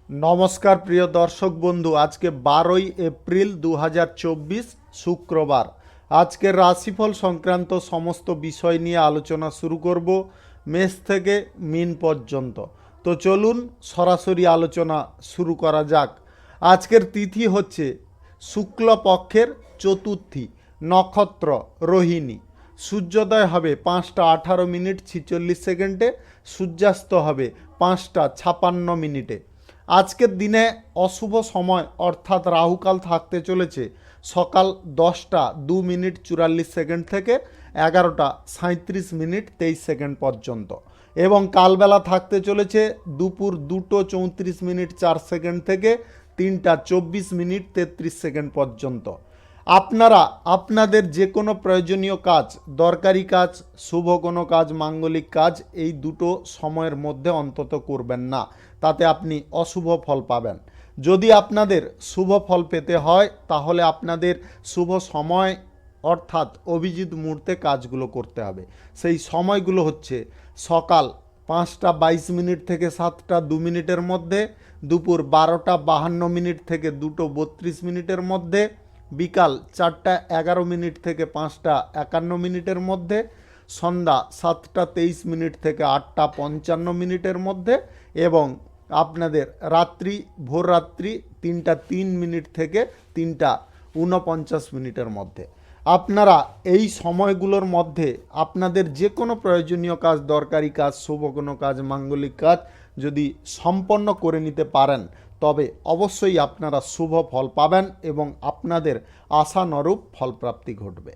নমস্কার প্রিয় দর্শক বন্ধু, আজকে 12ই এপ্রিল 2024 শুক্রবার। আজকের রাশিফল সংক্রান্ত সমস্ত বিষয় নিয়ে আলোচনা শুরু করব, মেষ থেকে মীন পর্যন্ত। তো চলুন সরাসরি আলোচনা শুরু করা যাক। আজকের তিথি হচ্ছে শুক্লপক্ষের চতুর্থী, নক্ষত্র রোহিণী। সূর্যোদয় হবে 5:18:46, সূর্যাস্ত হবে 5:56 আজকের দিনে অশুভ সময় অর্থাৎ রাহুকাল থাকতে চলেছে সকাল 10:02:44 থেকে 11:37:23 পর্যন্ত, এবং কালবেলা থাকতে চলেছে দুপুর 2:34:04 থেকে 3:24:33 পর্যন্ত। আপনারা আপনাদের যে কোনো প্রয়োজনীয় কাজ, দরকারি কাজ, শুভ কোনো কাজ, মাঙ্গলিক কাজ এই দুটো সময়ের মধ্যে অন্তত করবেন না, তাতে আপনি অশুভ ফল পাবেন। যদি আপনাদের শুভ ফল পেতে হয় তাহলে আপনাদের শুভ সময় অর্থাৎ অভিজিৎ মুহূর্তে কাজগুলো করতে হবে। সেই সময়গুলো হচ্ছে সকাল 5:22 থেকে 7:02 মধ্যে, দুপুর 12:52 থেকে 2:32 মধ্যে, বিকাল 4:11 থেকে 5:51 মধ্যে, সন্ধ্যা 7:23 থেকে 8:55 মধ্যে, এবং আপনাদের রাত্রি ভোররাত্রি 3:03 থেকে 3:49 মধ্যে। আপনারা এই সময়গুলোর মধ্যে আপনাদের যে কোনো প্রয়োজনীয় কাজ, দরকারি কাজ, শুভ কোনো কাজ, মাঙ্গলিক কাজ যদি সম্পন্ন করে নিতে পারেন তবে অবশ্যই আপনারা শুভ ফল পাবেন এবং আপনাদের আশানুরূপ ফলপ্রাপ্তি ঘটবে।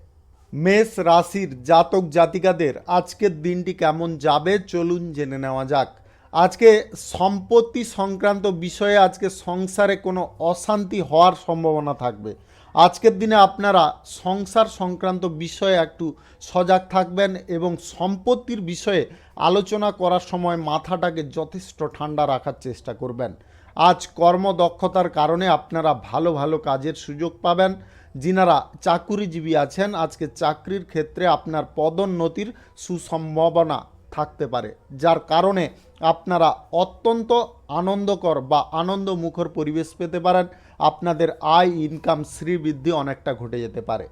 মেষ রাশির জাতক জাতিকাদের আজকের দিনটি কেমন যাবে চলুন জেনে নেওয়া যাক। আজকে সম্পত্তি সংক্রান্ত বিষয়ে আজকে সংসারে কোনো অশান্তি হওয়ার সম্ভাবনা থাকবে। আজকের দিনে আপনারা সংসার সংক্রান্ত বিষয়ে একটু সজাগ থাকবেন এবং সম্পত্তির বিষয়ে আলোচনা করার সময় মাথাটাকে যথেষ্ট ঠান্ডা রাখার চেষ্টা করবেন। আজ কর্মদক্ষতার কারণে আপনারা ভালো ভালো কাজের সুযোগ পাবেন। যিনারা চাকুরিজীবী আছেন আজকে চাকরির ক্ষেত্রে আপনার পদোন্নতির সুসম্ভাবনা থাকতে পারে, যার কারণে আপনারা অত্যন্ত আনন্দকর বা আনন্দমুখর পরিবেশ পেতে পারেন। আপনাদের আয় ইনকাম শ্রীবৃদ্ধি অনেকটা ঘটে যেতে পারে।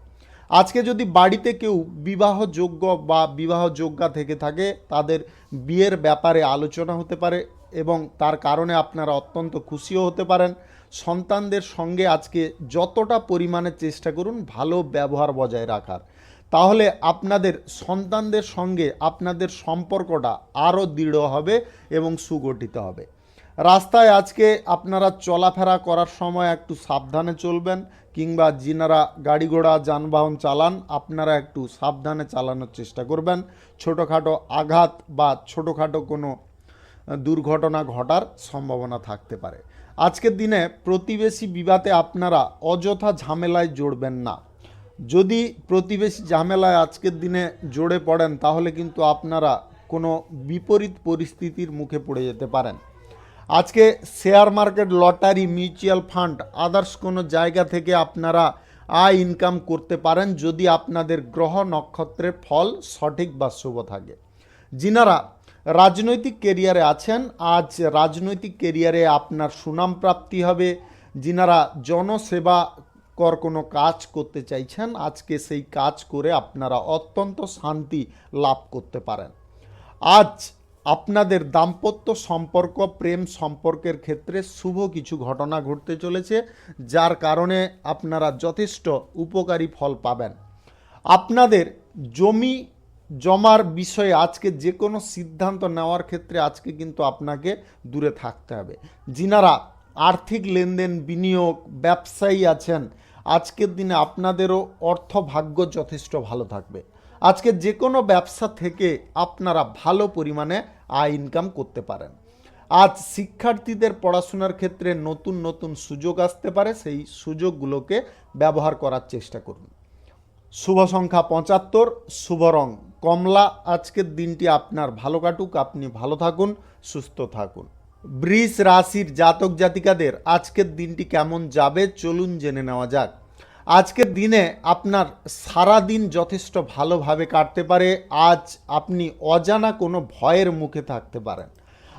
আজকে যদি বাড়িতে কেউ বিবাহযোগ্য বা বিবাহযোগ্যা থেকে থাকে তাদের বিয়ের ব্যাপারে আলোচনা হতে পারে এবং তার কারণে আপনারা অত্যন্ত খুশিও হতে পারেন। সন্তানদের সঙ্গে আজকে যতটা পরিমাণে চেষ্টা করুন ভালো ব্যবহার বজায় রাখার, তাহলে আপনাদের সন্তানদের সঙ্গে আপনাদের সম্পর্কটা আরও দৃঢ় হবে এবং সুগঠিত হবে। রাস্তায় আজকে আপনারা চলাফেরা করার সময় একটু সাবধানে চলবেন, কিংবা যিনারা গাড়ি ঘোড়া যানবাহন চালান আপনারা একটু সাবধানে চালানোর চেষ্টা করবেন। ছোটোখাটো আঘাত বা ছোটোখাটো কোনো দুর্ঘটনা ঘটার সম্ভাবনা থাকতে পারে। আজকের দিনে প্রতিবেশী বিবাদে আপনারা অযথা ঝামেলায় জড়বেন না। যদি প্রতিবেশী ঝামেলায় আজকের দিনে জড়ে পড়েন তাহলে কিন্তু আপনারা কোনো বিপরীত পরিস্থিতির মুখে পড়ে যেতে পারেন। আজকে share market, lottery, mutual fund, others কোনো জায়গা থেকে আপনারা আয় ইনকাম করতে পারেন যদি আপনাদের গ্রহ নক্ষত্রের ফল সঠিক বা শুভ থাকে। যিনারা রাজনৈতিক কেরিয়ারে আছেন আজ রাজনৈতিক কেরিয়ারে আপনার সুনাম প্রাপ্তি হবে। যিনারা জনসেবা কর কোনো কাজ করতে চাইছেন আজকে সেই কাজ করে আপনারা অত্যন্ত শান্তি লাভ করতে পারেন। আজ আপনাদের দাম্পত্য সম্পর্ক, প্রেম সম্পর্কের ক্ষেত্রে শুভ কিছু ঘটনা ঘটতে চলেছে, যার কারণে আপনারা যথেষ্ট উপকারী ফল পাবেন। আপনাদের জমি জমার বিষয়ে আজকে যে কোনো সিদ্ধান্ত নেওয়ার ক্ষেত্রে আজকে কিন্তু আপনাকে দূরে থাকতে হবে। যিনারা আর্থিক লেনদেন, বিনিয়োগ, ব্যবসায়ী আছেন আজকের দিনে আপনাদেরও অর্থভাগ্য যথেষ্ট ভালো থাকবে। আজকে যে কোনো ব্যবসা থেকে আপনারা ভালো পরিমাণে আয় ইনকাম করতে পারেন। আজ শিক্ষার্থীদের পড়াশোনার ক্ষেত্রে নতুন নতুন সুযোগ আসতে পারে, সেই সুযোগগুলোকে ব্যবহার করার চেষ্টা করুন। শুভ সংখ্যা 75, শুভ রং কমলা। আজকের দিনটি আপনার ভালো কাটুক, আপনি ভালো থাকুন, সুস্থ থাকুন। বৃষ রাশির জাতক জাতিকাদের আজকের দিনটি কেমন যাবে চলুন জেনে নেওয়া যাক। আজকের দিনে আপনার সারা দিন যথেষ্ট ভালোভাবে কাটতে পারে। আজ আপনি অজানা কোনো ভয়ের মুখে থাকতে পারেন।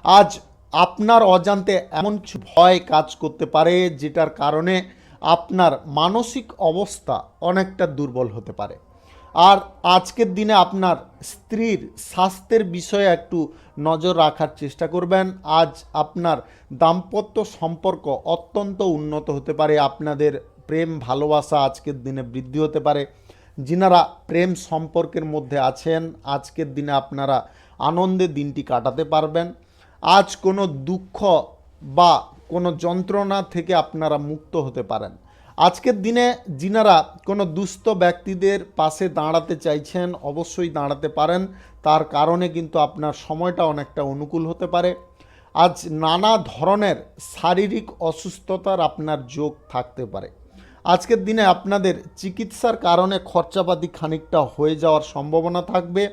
আজ আপনার অজান্তে এমন কিছু ভয় কাজ করতে পারে যেটার কারণে আপনার মানসিক অবস্থা অনেকটা দুর্বল হতে পারে। আর আজকের দিনে আপনার স্ত্রীর স্বাস্থ্যের বিষয়ে একটু নজর রাখার চেষ্টা করবেন। আজ আপনার দাম্পত্য সম্পর্ক অত্যন্ত উন্নত হতে পারে, আপনাদের প্রেম ভালোবাসা আজকের দিনে বৃদ্ধি হতে পারে। যিনারা প্রেম সম্পর্কের মধ্যে আছেন আজকের দিনে আপনারা আনন্দে দিনটি কাটাতে পারবেন। আজ কোনো দুঃখ বা কোনো যন্ত্রণা থেকে আপনারা মুক্ত হতে পারেন। আজকের দিনে যিনারা কোনো দুস্থ ব্যক্তিদের পাশে দাঁড়াতে চাইছেন অবশ্যই দাঁড়াতে পারেন, তার কারণে কিন্তু আপনার সময়টা অনেকটা অনুকূল হতে পারে। আজ নানা ধরনের শারীরিক অসুস্থতার আপনার যোগ থাকতে পারে। আজকের দিনে আপনাদের চিকিৎসার কারণে খরচাপাতি খানিকটা হয়ে যাওয়ার সম্ভাবনা থাকবে।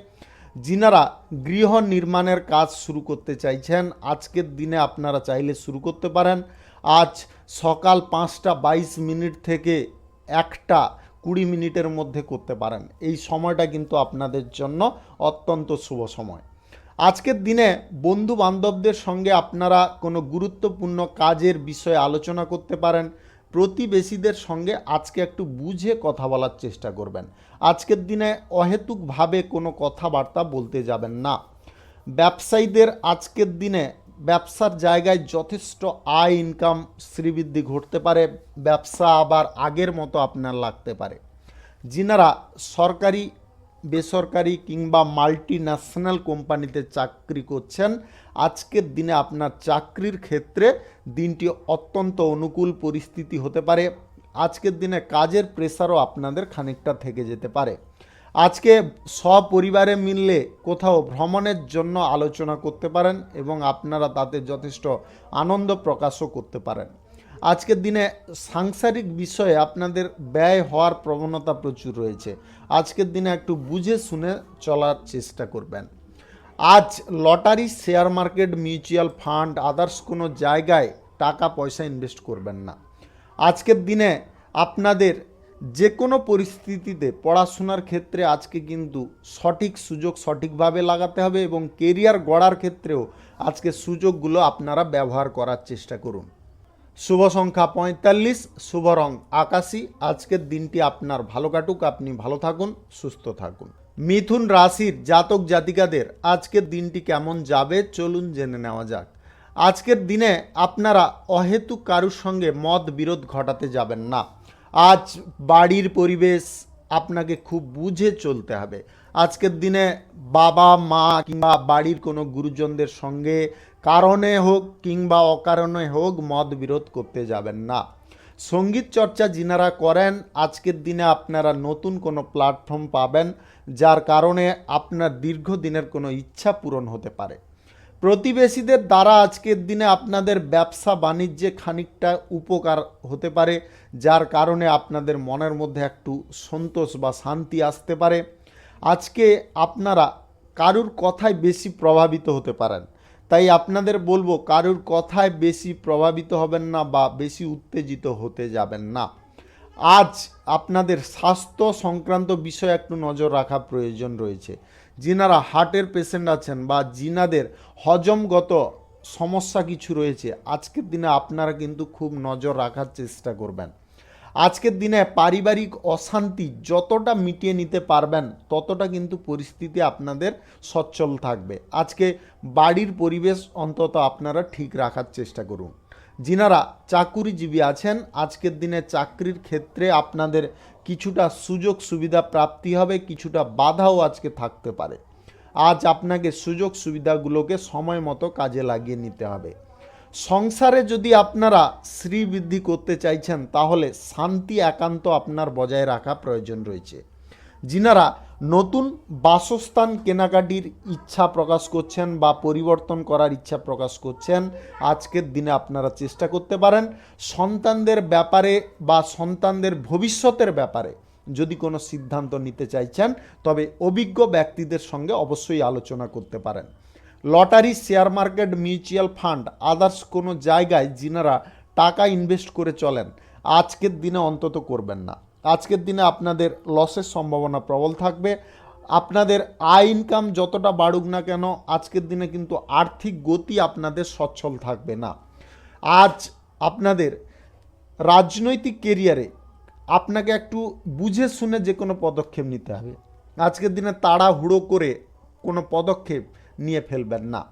যিনারা গৃহ নির্মাণের কাজ শুরু করতে চাইছেন আজকের দিনে আপনারা চাইলে শুরু করতে পারেন। আজ সকাল 5:22 থেকে 1:20 মধ্যে করতে পারেন। এই সময়টা কিন্তু আপনাদের জন্য অত্যন্ত শুভ সময়। আজকের দিনে বন্ধু বান্ধবদের সঙ্গে আপনারা কোনো গুরুত্বপূর্ণ কাজের বিষয়ে আলোচনা করতে পারেন। প্রতিবেশীদের সঙ্গে আজকে একটু বুঝে কথা বলার চেষ্টা করবেন। আজকের দিনে অহেতুকভাবে কোনো কথাবার্তা বলতে যাবেন না। ব্যবসায়ীদের আজকের দিনে ব্যবসার জায়গায় যথেষ্ট আয় ইনকাম শ্রীবৃদ্ধি ঘটতে পারে, ব্যবসা আবার আগের মতো আপনার লাগতে পারে। যিনারা সরকারি বেসরকারি কিংবা মাল্টি ন্যাশনাল কোম্পানিতে চাকরি করছেন আজকের দিনে আপনার চাকরির ক্ষেত্রে দিনটি অত্যন্ত অনুকূল পরিস্থিতি হতে পারে। আজকের দিনে কাজের প্রেসারও আপনাদের খানিকটা থেকে যেতে পারে। আজকে সপরিবারে মিললে কোথাও ভ্রমণের জন্য আলোচনা করতে পারেন এবং আপনারা তাতে যথেষ্ট আনন্দ প্রকাশও করতে পারেন। আজকের দিনে সাংসারিক বিষয়ে আপনাদের ব্যয় হওয়ার প্রবণতা প্রচুর রয়েছে। আজকের দিনে একটু বুঝে শুনে চলার চেষ্টা করবেন। আজ lottery, share market, mutual fund, others কোনো জায়গায় টাকা পয়সা ইনভেস্ট করবেন না। আজকের দিনে আপনাদের যে কোনো পরিস্থিতিতে পড়াশোনার ক্ষেত্রে আজকে কিন্তু সঠিক সুযোগ সঠিকভাবে লাগাতে হবে এবং কেরিয়ার গড়ার ক্ষেত্রেও আজকে সুযোগগুলো আপনারা ব্যবহার করার চেষ্টা করুন। শুভ সংখ্যা 45, শুভ রং আকাশী। আজকের দিনটি আপনার ভালো কাটুক, আপনি ভালো থাকুন, সুস্থ থাকুন। মিথুন রাশির জাতক জাতিকাদের আজকের দিনটি কেমন যাবে চলুন জেনে নেওয়া যাক। আজকের দিনে আপনারা অহেতুক কারুর সঙ্গে মত বিরোধ ঘটাতে যাবেন না। আজ বাড়ির পরিবেশ আপনাকে খুব বুঝে চলতে হবে। আজকের দিনে বাবা মা কিংবা বাড়ির কোনো গুরুজনদের সঙ্গে কারণে হোক কিংবা অকারণে হোক মত বিরোধ করতে যাবেন না। সঙ্গীত চর্চা যিনারা করেন আজকের দিনে আপনারা নতুন কোনো প্ল্যাটফর্ম পাবেন যার কারণে আপনার দীর্ঘদিনের কোনো ইচ্ছা পূরণ হতে পারে। প্রতিবেশীদের দ্বারা আজকের দিনে আপনাদের ব্যবসা বাণিজ্যে খানিকটা উপকার হতে পারে যার কারণে আপনাদের মনের মধ্যে একটু সন্তোষ বা শান্তি আসতে পারে। আজকে আপনারা কারুর কথায় বেশি প্রভাবিত হতে পারেন, তাই আপনাদের বলবো কারুর কথায় বেশি প্রভাবিত হবেন না বা বেশি উত্তেজিত হতে যাবেন না। আজ আপনাদের স্বাস্থ্য সংক্রান্ত বিষয়ে একটু নজর রাখা প্রয়োজন রয়েছে। যিনারা হার্টের পেশেন্ট আছেন বা যিনাদের হজমগত সমস্যা কিছু রয়েছে আজকের দিনে আপনারা কিন্তু খুব নজর রাখার চেষ্টা করবেন। আজকের দিনে পারিবারিক অশান্তি যতটা মিটিয়ে নিতে পারবেন ততটা কিন্তু পরিস্থিতি আপনাদের সচ্ছল থাকবে। আজকে বাড়ির পরিবেশ অন্তত আপনারা ঠিক রাখার চেষ্টা করুন। যিনারা চাকুরিজীবী আছেন আজকের দিনে চাকরির ক্ষেত্রে আপনাদের কিছুটা সুযোগ সুবিধা প্রাপ্তি হবে, কিছুটা বাধাও আজকে থাকতে পারে। আজ আপনাকে সুযোগ সুবিধাগুলোকে সময় মতো কাজে লাগিয়ে নিতে হবে। সংসারে যদি আপনারা শ্রীবৃদ্ধি করতে চাইছেন তাহলে শান্তি একান্ত আপনার বজায় রাখা প্রয়োজন রয়েছে। যিনারা নতুন বাসস্থান কেনাকাটির ইচ্ছা প্রকাশ করছেন বা পরিবর্তন করার ইচ্ছা প্রকাশ করছেন আজকের দিনে আপনারা চেষ্টা করতে পারেন। সন্তানদের ব্যাপারে বা সন্তানদের ভবিষ্যতের ব্যাপারে যদি কোনো সিদ্ধান্ত নিতে চাইছেন তবে অভিজ্ঞ ব্যক্তিদের সঙ্গে অবশ্যই আলোচনা করতে পারেন। Lottery, share market, mutual fund, others কোনো জায়গায় যিনারা টাকা ইনভেস্ট করে চলেন আজকের দিনে অন্তত করবেন না। আজকের দিনে আপনাদের লসের সম্ভাবনা প্রবল থাকবে। আপনাদের আয় ইনকাম যতটা বাড়ুক না কেন, আজকের দিনে কিন্তু আর্থিক গতি আপনাদের সচ্ছল থাকবে না। আজ আপনাদের রাজনৈতিক কেরিয়ারে আপনাকে একটু বুঝে শুনে যে কোনো পদক্ষেপ নিতে হবে। আজকের দিনে তাড়াহুড়ো করে কোনো পদক্ষেপ নিয়ে ফেলবেন না।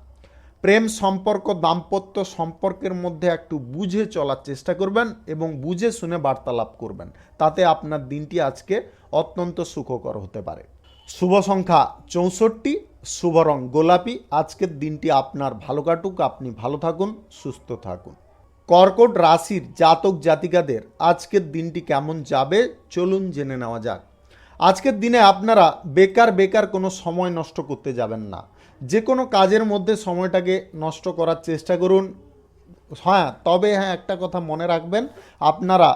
প্রেম সম্পর্ক, দাম্পত্য সম্পর্কের মধ্যে একটু বুঝে চলার চেষ্টা করবেন এবং বুঝে শুনে বার্তালাপ করবেন, তাতে আপনার দিনটি আজকে অত্যন্ত সুখকর হতে পারে। শুভ সংখ্যা 64, শুভ রং গোলাপি। আজকের দিনটি আপনার ভালো কাটুক, আপনি ভালো থাকুন, সুস্থ থাকুন। কর্কট রাশির জাতক জাতিকাদের আজকের দিনটি কেমন যাবে চলুন জেনে নেওয়া যাক। আজকের দিনে আপনারা বেকার কোনো সময় নষ্ট করতে যাবেন না। যে কোনো কাজের মধ্যে সময়টাকে নষ্ট করার চেষ্টা করুন। তবে একটা কথা মনে রাখবেন, আপনারা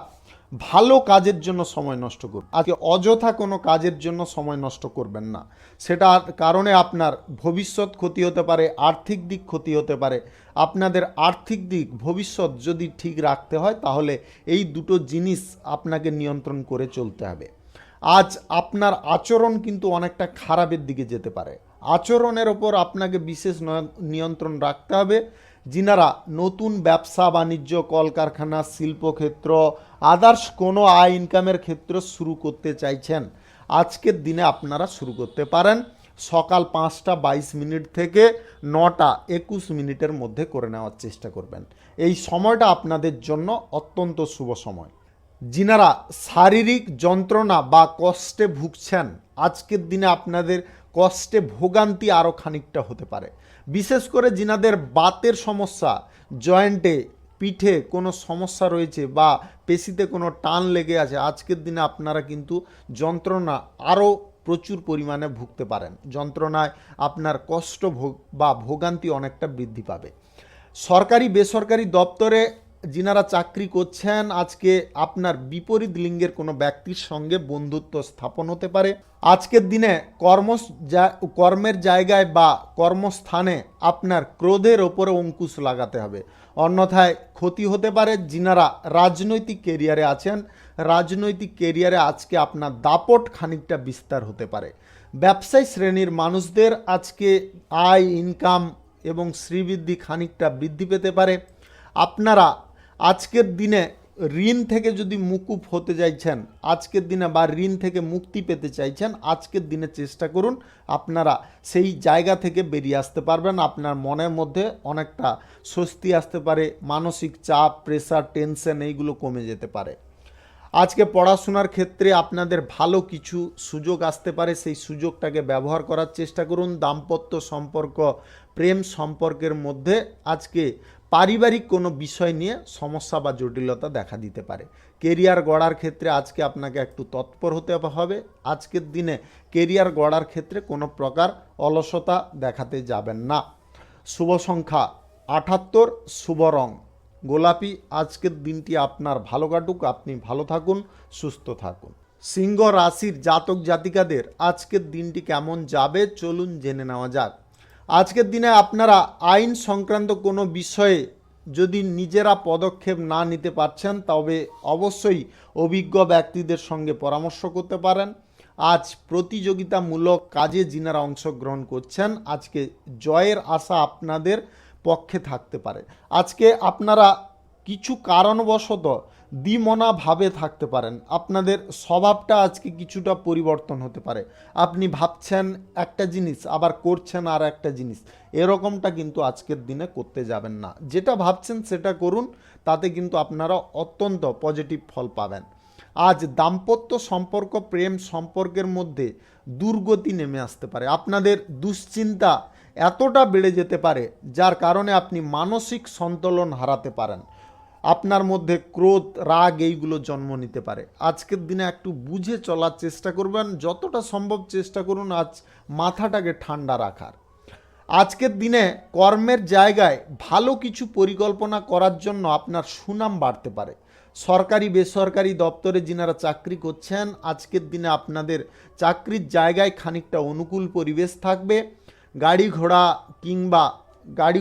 ভালো কাজের জন্য সময় নষ্ট করুন। আজকে অযথা কোনো কাজের জন্য সময় নষ্ট করবেন না। সেটার কারণে আপনার ভবিষ্যৎ ক্ষতি হতে পারে, আর্থিক দিক ক্ষতি হতে পারে। আপনাদের আর্থিক দিক ভবিষ্যৎ যদি ঠিক রাখতে হয় তাহলে এই দুটো জিনিস আপনাকে নিয়ন্ত্রণ করে চলতে হবে। আজ আপনার আচরণ কিন্তু অনেকটা খারাপের দিকে যেতে পারে। আচরণের ওপর আপনাকে বিশেষ নিয়ন্ত্রণ রাখতে হবে। যিনারা নতুন ব্যবসা বাণিজ্য, কলকারখানা, শিল্পক্ষেত্র, আদার্স কোনো আয় ইনকামের ক্ষেত্র শুরু করতে চাইছেন, আজকের দিনে আপনারা শুরু করতে পারেন। সকাল 5টা 22 থেকে 9টা 21 মধ্যে করে নেওয়ার চেষ্টা করবেন। এই সময়টা আপনাদের জন্য অত্যন্ত শুভ সময়। যিনারা শারীরিক যন্ত্রণা বা কষ্টে ভুগছেন, আজকের দিনে আপনাদের কষ্টে ভোগান্তি আরও খানিকটা হতে পারে। বিশেষ করে যিনাদের বাতের সমস্যা, জয়েন্টে পিঠে কোনো সমস্যা রয়েছে বা পেশিতে কোনো টান লেগে আছে, আজকের দিনে আপনারা কিন্তু যন্ত্রণা আরও প্রচুর পরিমাণে ভুগতে পারেন। যন্ত্রণায় আপনার কষ্ট বা ভোগান্তি অনেকটা বৃদ্ধি পাবে। সরকারি বেসরকারি দপ্তরে যিনারা চাকরি করছেন, আজকে আপনার বিপরীত লিঙ্গের কোনো ব্যক্তির সঙ্গে বন্ধুত্ব স্থাপন হতে পারে। আজকের দিনে কর্মের জায়গায় বা কর্মস্থানে আপনার ক্রোধের ওপরে অঙ্কুশ লাগাতে হবে, অন্যথায় ক্ষতি হতে পারে। যিনারা রাজনৈতিক কেরিয়ারে আছেন, রাজনৈতিক কেরিয়ারে আজকে আপনার দাপট খানিকটা বিস্তার হতে পারে। ব্যবসায়ী শ্রেণীর মানুষদের আজকে আয় ইনকাম এবং শ্রীবৃদ্ধি খানিকটা বৃদ্ধি পেতে পারে। আপনারা আজকের দিনে ঋণ থেকে যদি মুকুব হতে চাইছেন, আজকের দিনে বা ঋণ থেকে মুক্তি পেতে চাইছেন, আজকের দিনে চেষ্টা করুন আপনারা সেই জায়গা থেকে বেরিয়ে আসতে পারবেন। আপনার মনের মধ্যে অনেকটা স্বস্তি আসতে পারে, মানসিক চাপ, প্রেসার, টেনশন এইগুলো কমে যেতে পারে। আজকে পড়াশোনার ক্ষেত্রে আপনাদের ভালো কিছু সুযোগ আসতে পারে, সেই সুযোগটাকে ব্যবহার করার চেষ্টা করুন। দাম্পত্য সম্পর্ক, প্রেম সম্পর্কের মধ্যে আজকে পারিবারিক কোনো বিষয় নিয়ে সমস্যা বা জটিলতা দেখা দিতে পারে। কেরিয়ার গড়ার ক্ষেত্রে আজকে আপনাকে একটু তৎপর হতে হবে। আজকের দিনে কেরিয়ার গড়ার ক্ষেত্রে কোনো প্রকার অলসতা দেখাতে যাবেন না। শুভ সংখ্যা 78, শুভ রং গোলাপি। আজকের দিনটি আপনার ভালো কাটুক, আপনি ভালো থাকুন, সুস্থ থাকুন। সিংহ রাশির জাতক জাতিকাদের আজকের দিনটি কেমন যাবে চলুন জেনে নেওয়া যাক। আজকের দিনে আপনারা আইন সংক্রান্ত কোনো বিষয়ে যদি নিজেরা পদক্ষেপ না নিতে পারছেন, তবে অবশ্যই অভিজ্ঞ ব্যক্তিদের সঙ্গে পরামর্শ করতে পারেন। আজ প্রতিযোগিতামূলক কাজে যিনারা অংশগ্রহণ করছেন, আজকে জয়ের আশা আপনাদের পক্ষে থাকতে পারে। আজকে আপনারা কিছু কারণবশত দ্বিমনা ভাবে থাকতে পারেন। আপনাদের স্বভাবটা আজকে কিছুটা পরিবর্তন হতে পারে। আপনি ভাবছেন একটা জিনিস, আবার করছেন আর একটা জিনিস, এরকমটা কিন্তু আজকের দিনে করতে যাবেন না। যেটা ভাবছেন সেটা করুন, তাতে কিন্তু আপনারা অত্যন্ত পজিটিভ ফল পাবেন। আজ দাম্পত্য সম্পর্ক, প্রেম সম্পর্কের মধ্যে দুর্গতি নেমে আসতে পারে। আপনাদের দুশ্চিন্তা এতটা বেড়ে যেতে পারে যার কারণে আপনি মানসিক সন্তুলন হারাতে পারেন। আপনার মধ্যে ক্রোধ, রাগ এইগুলো জন্ম নিতে পারে। আজকের দিনে একটু বুঝে চলার চেষ্টা করবেন, যতটা সম্ভব চেষ্টা করুন আজ মাথাটাকে ঠান্ডা রাখার। আজকের দিনে কর্মের জায়গায় ভালো কিছু পরিকল্পনা করার জন্য আপনার সুনাম বাড়তে পারে। সরকারি বেসরকারি দপ্তরে যিনারা চাকরি করছেন, আজকের দিনে আপনাদের চাকরির জায়গায় খানিকটা অনুকূল পরিবেশ থাকবে। গাড়ি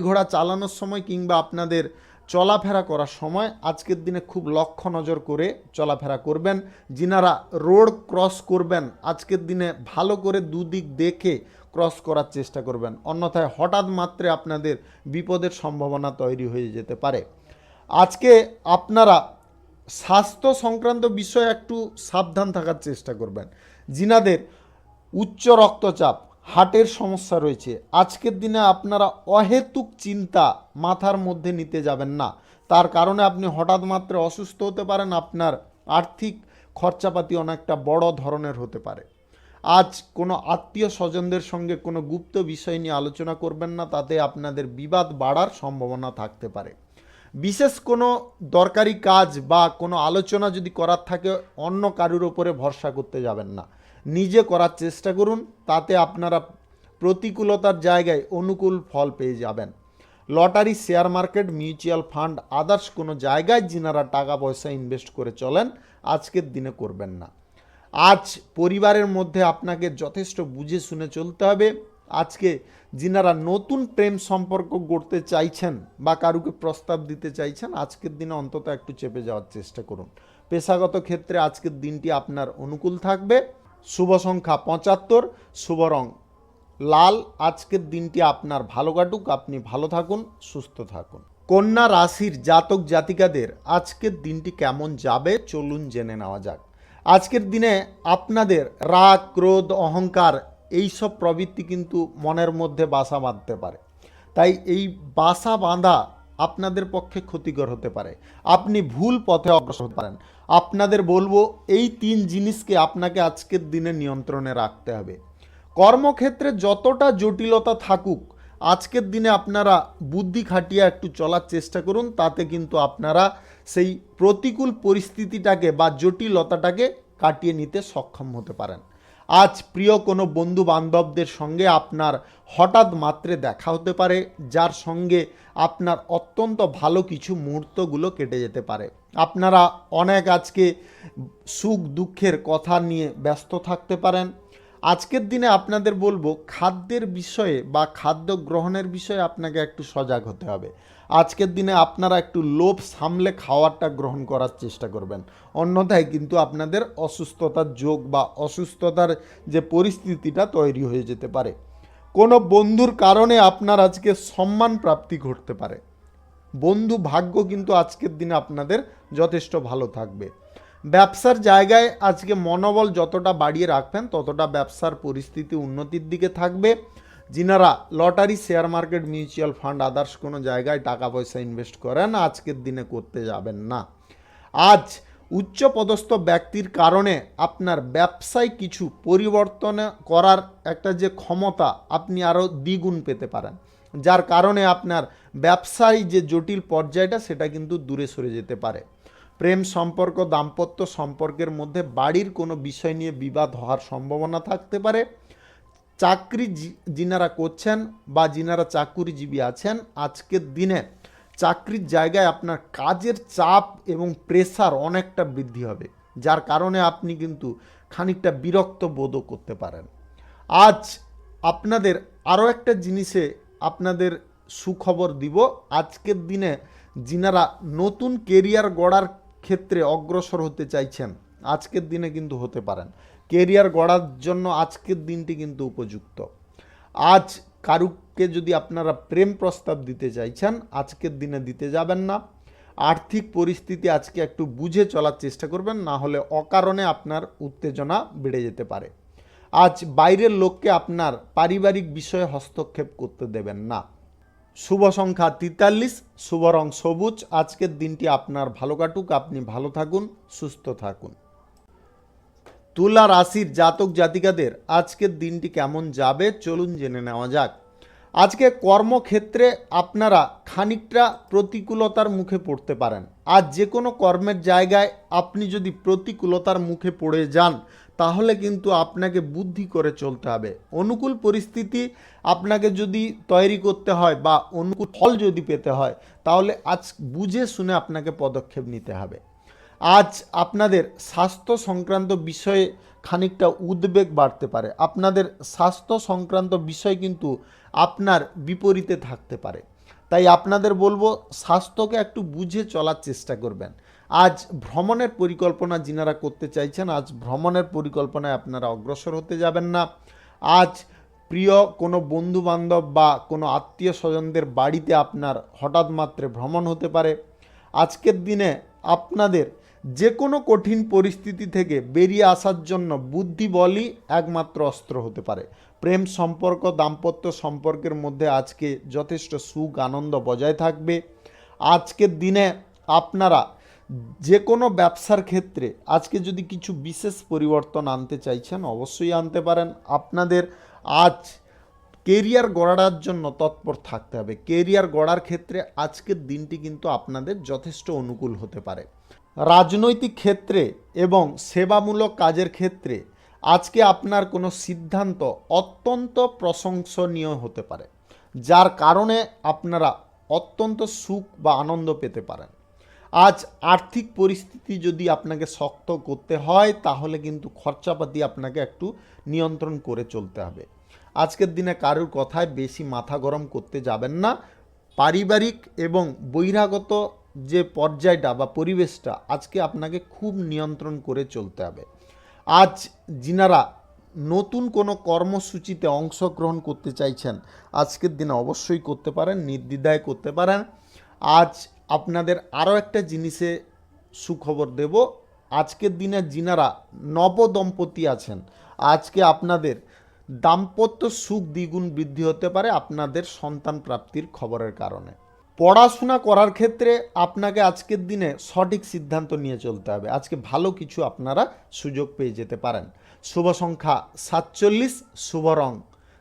ঘোড়া চালানোর সময় কিংবা আপনাদের চলাফেরা করার সময় আজকের দিনে খুব লক্ষ্য নজর করে চলাফেরা করবেন। যিনারা রোড ক্রস করবেন আজকের দিনে ভালো করে দুদিক দেখে ক্রস করার চেষ্টা করবেন, অন্যথায় হঠাৎ মাত্রে আপনাদের বিপদের সম্ভাবনা তৈরি হয়ে যেতে পারে। আজকে আপনারা স্বাস্থ্য সংক্রান্ত বিষয়ে একটু সাবধান থাকার চেষ্টা করবেন। যিনাদের উচ্চ রক্তচাপ, হার্টের সমস্যা রয়েছে, আজকের দিনে আপনারা অহেতুক চিন্তা মাথার মধ্যে নিতে যাবেন না। তার কারণে আপনি হঠাৎ মাত্রে অসুস্থ হতে পারেন, আপনার আর্থিক খরচাপাতি অনেকটা বড় ধরনের হতে পারে। আজ কোনো আত্মীয় স্বজনদের সঙ্গে কোনো গুপ্ত বিষয় নিয়ে আলোচনা করবেন না, তাতে আপনাদের বিবাদ বাড়ার সম্ভাবনা থাকতে পারে। বিশেষ কোনো দরকারি কাজ বা কোনো আলোচনা যদি করার থাকে অন্য কারুর ওপরে ভরসা করতে যাবেন না, নিজে করার চেষ্টা করুন, তাতে আপনারা প্রতিকূলতার জায়গায় অনুকূল ফল পেয়ে যাবেন। Lottery, share market, mutual fund, others কোনো জায়গায় যিনারা টাকা পয়সা ইনভেস্ট করে চলেন আজকের দিনে করবেন না। আজ পরিবারের মধ্যে আপনাকে যথেষ্ট বুঝে শুনে চলতে হবে। আজকে যিনারা নতুন প্রেম সম্পর্ক গড়তে চাইছেন বা কারুকে প্রস্তাব দিতে চাইছেন আজকের দিনে অন্তত একটু চেপে যাওয়ার চেষ্টা করুন। পেশাগত ক্ষেত্রে আজকের দিনটি আপনার অনুকূল থাকবে। শুভ সংখ্যা 75, শুভ রং লাল। আজকের দিনটি আপনার ভালো কাটুক, আপনি ভালো থাকুন, সুস্থ থাকুন। কন্যা রাশির জাতক জাতিকাদের আজকের দিনটি কেমন যাবে চলুন জেনে নেওয়া যাক। আজকের দিনে আপনাদের রাগ, ক্রোধ, অহংকার এইসব প্রবৃত্তি কিন্তু মনের মধ্যে বাসা বাঁধতে পারে, তাই এই বাসা বাঁধা আপনাদের পক্ষে ক্ষতিকর হতে পারে। আপনি ভুল পথে অগ্রসর হতে পারেন। আপনাদের বলবো এই 3 জিনিসকে আপনাকে আজকের দিনে নিয়ন্ত্রণে রাখতে হবে। কর্মক্ষেত্রে যতটা জটিলতা থাকুক আজকের দিনে আপনারা বুদ্ধি খাটিয়ে একটু চলার চেষ্টা করুন, তাতে কিন্তু আপনারা সেই প্রতিকূল পরিস্থিতিটাকে বা জটিলতাটাকে কাটিয়ে নিতে সক্ষম হতে পারেন। আজ প্রিয় কোনো বন্ধু বান্ধবদের সঙ্গে আপনার হঠাৎ মাত্রে দেখা হতে পারে, যার সঙ্গে আপনার অত্যন্ত ভালো কিছু মুহূর্তগুলো কেটে যেতে পারে। আপনারা অনেক আজকে সুখ দুঃখের কথা নিয়ে ব্যস্ত থাকতে পারেন। আজকের দিনে আপনাদের বলবো খাদ্যের বিষয়ে বা খাদ্য গ্রহণের বিষয়ে আপনাকে একটু সজাগ হতে হবে। আজকের দিনে আপনারা একটু লোভ সামলে খাওয়ারটা গ্রহণ করার চেষ্টা করবেন, অন্যথায় কিন্তু আপনাদের অসুস্থতার যোগ বা অসুস্থতার যে পরিস্থিতিটা তৈরি হয়ে যেতে পারে। কোনো বন্ধুর কারণে আপনার আজকে সম্মান প্রাপ্তি ঘটতে পারে। বন্ধু ভাগ্য কিন্তু আজকের দিনে আপনাদের যথেষ্ট ভালো থাকবে। ব্যবসার জায়গায় আজকে মনোবল যতটা বাড়িয়ে রাখবেন ততটা ব্যবসার পরিস্থিতি উন্নতির দিকে থাকবে। যিনারা lottery, share market, mutual fund, others কোনো জায়গায় টাকা পয়সা ইনভেস্ট করেন আজকের দিনে করতে যাবেন না। আজ উচ্চপদস্থ ব্যক্তির কারণে আপনার ব্যবসায় কিছু পরিবর্তন করার একটা যে ক্ষমতা আপনি আরও দ্বিগুণ পেতে পারেন, যার কারণে আপনার ব্যবসায় যে জটিল পর্যায়টা সেটা কিন্তু দূরে সরে যেতে পারে। প্রেম সম্পর্ক, দাম্পত্য সম্পর্কের মধ্যে বাড়ির কোনো বিষয় নিয়ে বিবাদ হওয়ার সম্ভাবনা থাকতে পারে। চাকরি যিনারা করছেন বা যিনারা চাকুরিজীবী আছেন আজকের দিনে চাকরির জায়গায় আপনার কাজের চাপ এবং প্রেসার অনেকটা বৃদ্ধি হবে, যার কারণে আপনি কিন্তু খানিকটা বিরক্ত বোধও করতে পারেন। আজ আপনাদের আরও একটা জিনিসে আপনাদের সুখবর দিব। আজকের দিনে যিনারা নতুন কেরিয়ার গড়ার ক্ষেত্রে অগ্রসর হতে চাইছেন আজকের দিনে কিন্তু হতে পারেন। কেরিয়ার গড়ার জন্য আজকের দিনটি কিন্তু উপযুক্ত। আজ কারুকে যদি আপনারা প্রেম প্রস্তাব দিতে চাইছেন আজকের দিনে দিতে যাবেন না। আর্থিক পরিস্থিতি আজকে একটু বুঝে চলার চেষ্টা করবেন, না হলে অকারণে আপনার উত্তেজনা বেড়ে যেতে পারে। আজ বাইরের লোককে আপনার পারিবারিক বিষয়ে হস্তক্ষেপ করতে দেবেন না। শুভ সংখ্যা 43, শুভ রং সবুজ। আজকের দিনটি আপনার ভালো কাটুক, আপনি ভালো থাকুন, সুস্থ থাকুন। তুলা রাশির জাতক জাতিকাদের আজকের দিনটি কেমন যাবে চলুন জেনে নেওয়া যাক। আজকে কর্মক্ষেত্রে আপনারা খানিকটা প্রতিকূলতার মুখে পড়তে পারেন। আজ যে কোনো কর্মের জায়গায় আপনি যদি প্রতিকূলতার মুখে পড়ে যান তাহলে কিন্তু আপনাকে বুদ্ধি করে চলতে হবে। অনুকূল পরিস্থিতি আপনাকে যদি তৈরি করতে হয় বা অনুকূল ফল যদি পেতে হয় তাহলে আজ বুঝে শুনে আপনাকে পদক্ষেপ নিতে হবে। আজ আপনাদের স্বাস্থ্য সংক্রান্ত বিষয়ে খানিকটা উদ্বেগ বাড়তে পারে। আপনাদের স্বাস্থ্য সংক্রান্ত বিষয় কিন্তু আপনার বিপরীতে থাকতে পারে, তাই আপনাদের বলবো স্বাস্থ্যকে একটু বুঝে চলার চেষ্টা করবেন। আজ ভ্রমণের পরিকল্পনা যিনারা করতে চাইছেন, আজ ভ্রমণের পরিকল্পনায় আপনারা অগ্রসর হতে যাবেন না। আজ প্রিয় কোনো বন্ধু বান্ধব বা কোনো আত্মীয় স্বজনদের বাড়িতে আপনার হঠাৎ মাত্রে ভ্রমণ হতে পারে। আজকের দিনে আপনাদের যে কোনো কঠিন পরিস্থিতি থেকে বেরিয়ে আসার জন্য বুদ্ধি বলই একমাত্র অস্ত্র হতে পারে। প্রেম সম্পর্ক, দাম্পত্য সম্পর্কের মধ্যে আজকে যথেষ্ট সুখ আনন্দ বজায় থাকবে। আজকের দিনে আপনারা যে কোনো ব্যবসার ক্ষেত্রে আজকে যদি কিছু বিশেষ পরিবর্তন আনতে চাইছেন অবশ্যই আনতে পারেন। আপনাদের আজ কেরিয়ার গড়ার জন্য তৎপর থাকতে হবে। কেরিয়ার গড়ার ক্ষেত্রে আজকের দিনটি কিন্তু আপনাদের যথেষ্ট অনুকূল হতে পারে। রাজনৈতিক ক্ষেত্রে এবং সেবামূলক কাজের ক্ষেত্রে আজকে আপনার কোনো সিদ্ধান্ত অত্যন্ত প্রশংসনীয় হতে পারে, যার কারণে আপনারা অত্যন্ত সুখ বা আনন্দ পেতে পারেন। আজ আর্থিক পরিস্থিতি যদি আপনাকে শক্ত করতে হয় তাহলে কিন্তু খরচাপাতি আপনাকে একটু নিয়ন্ত্রণ করে চলতে হবে। আজকের দিনে কারোর কথায় বেশি মাথা গরম করতে যাবেন না। পারিবারিক এবং বহিরাগত যে পর্যায়টা বা পরিবেশটা আজকে আপনাকে খুব নিয়ন্ত্রণ করে চলতে হবে। আজ যিনারা নতুন কোনো কর্মসূচিতে অংশগ্রহণ করতে চাইছেন আজকের দিনে অবশ্যই করতে পারেন, নির্দ্বিধায় করতে পারেন। আজ আপনাদের আরও একটা জিনিসে সুখবর দেব। আজকের দিনে যিনারা নবদম্পতি আছেন আজকে আপনাদের দাম্পত্য সুখ দ্বিগুণ বৃদ্ধি হতে পারে আপনাদের সন্তান প্রাপ্তির খবরের কারণে। পড়াশোনা করার ক্ষেত্রে আপনাকে আজকের দিনে সঠিক সিদ্ধান্ত নিয়ে চলতে হবে। আজকে ভালো কিছু আপনারা সুযোগ পেয়ে যেতে পারেন। শুভ সংখ্যা 47, শুভ রং